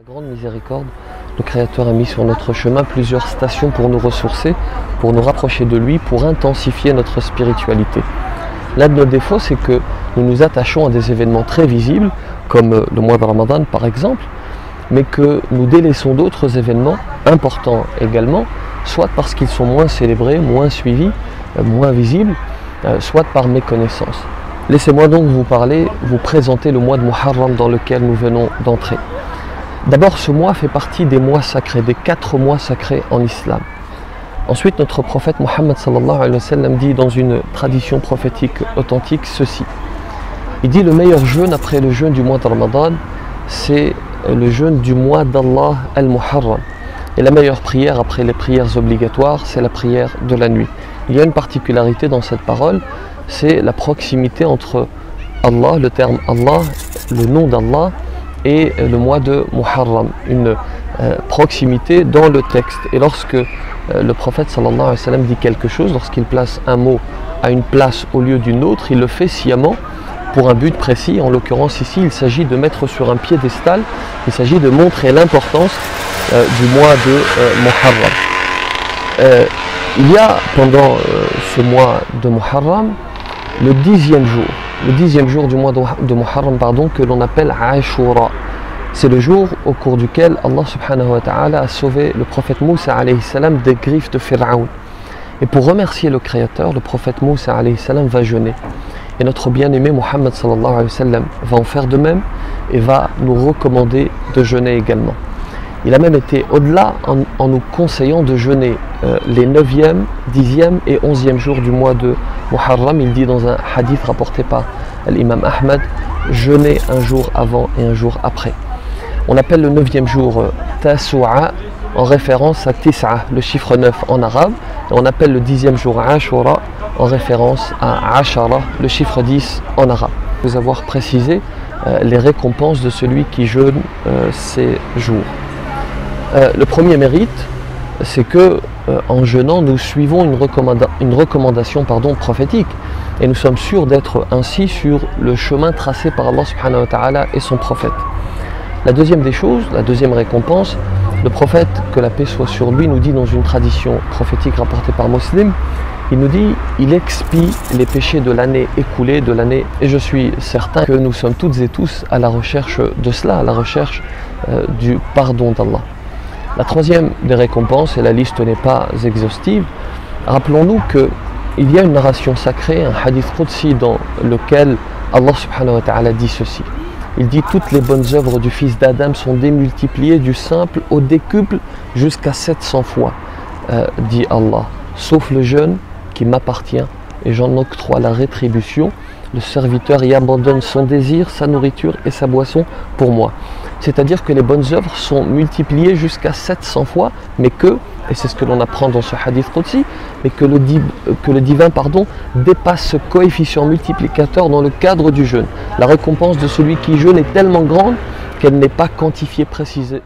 La grande miséricorde, le Créateur a mis sur notre chemin plusieurs stations pour nous ressourcer, pour nous rapprocher de lui, pour intensifier notre spiritualité. L'un de nos défauts, c'est que nous nous attachons à des événements très visibles, comme le mois de Ramadan par exemple, mais que nous délaissons d'autres événements importants également, soit parce qu'ils sont moins célébrés, moins suivis, moins visibles, soit par méconnaissance. Laissez-moi donc vous présenter le mois de Muharram dans lequel nous venons d'entrer. D'abord, ce mois fait partie des mois sacrés, des 4 mois sacrés en islam. Ensuite, notre prophète Mohammed sallallahu alayhi wa sallam dit dans une tradition prophétique authentique ceci. Il dit le meilleur jeûne après le jeûne du mois de Ramadan, c'est le jeûne du mois d'Allah al-Muharram. Et la meilleure prière après les prières obligatoires, c'est la prière de la nuit. Il y a une particularité dans cette parole, c'est la proximité entre Allah, le terme Allah, le nom d'Allah, et le mois de Muharram, une proximité dans le texte. Et lorsque le prophète sallallahu alayhi wa sallam dit quelque chose, lorsqu'il place un mot à une place au lieu d'une autre, il le fait sciemment pour un but précis. En l'occurrence ici, il s'agit de mettre sur un piédestal, il s'agit de montrer l'importance du mois de Muharram. Il y a pendant ce mois de Muharram le 10e jour du mois de Muharram, que l'on appelle Ashura. C'est le jour au cours duquel Allah subhanahu wa ta'ala a sauvé le prophète Moussa alayhi salam des griffes de Pharaon. Et pour remercier le Créateur, le prophète Moussa alayhi salam va jeûner. Et notre bien-aimé Muhammad sallallahu alayhi wa sallam va en faire de même et va nous recommander de jeûner également. Il a même été au-delà en nous conseillant de jeûner les 9e, 10e et 11e jours du mois de Muharram. Il dit dans un hadith rapporté par l'imam Ahmad, jeûner un jour avant et un jour après. On appelle le 9e jour Tasu'a en référence à Tis'a, le chiffre 9 en arabe. Et on appelle le 10e jour Ashura en référence à Ashara, le chiffre 10 en arabe. Vous avoir précisé les récompenses de celui qui jeûne ces jours. Le premier mérite, c'est que en jeûnant, nous suivons une recommandation prophétique et nous sommes sûrs d'être ainsi sur le chemin tracé par Allah subhanahu wa ta'ala et son prophète. La deuxième des choses, la deuxième récompense, le prophète, que la paix soit sur lui, nous dit dans une tradition prophétique rapportée par Muslim, il nous dit, il expie les péchés de l'année écoulée, et je suis certain que nous sommes toutes et tous à la recherche de cela, à la recherche du pardon d'Allah. La troisième des récompenses, et la liste n'est pas exhaustive, rappelons-nous qu'il y a une narration sacrée, un hadith qudsi dans lequel Allah subhanahu wa ta'ala dit ceci. Il dit toutes les bonnes œuvres du fils d'Adam sont démultipliées du simple au décuple jusqu'à 700 fois, dit Allah, sauf le jeûne qui m'appartient et j'en octroie la rétribution. Le serviteur y abandonne son désir, sa nourriture et sa boisson pour moi. C'est-à-dire que les bonnes œuvres sont multipliées jusqu'à 700 fois, mais que, et c'est ce que l'on apprend dans ce hadith qudsi, mais que le divin dépasse ce coefficient multiplicateur dans le cadre du jeûne. La récompense de celui qui jeûne est tellement grande qu'elle n'est pas quantifiée précisément.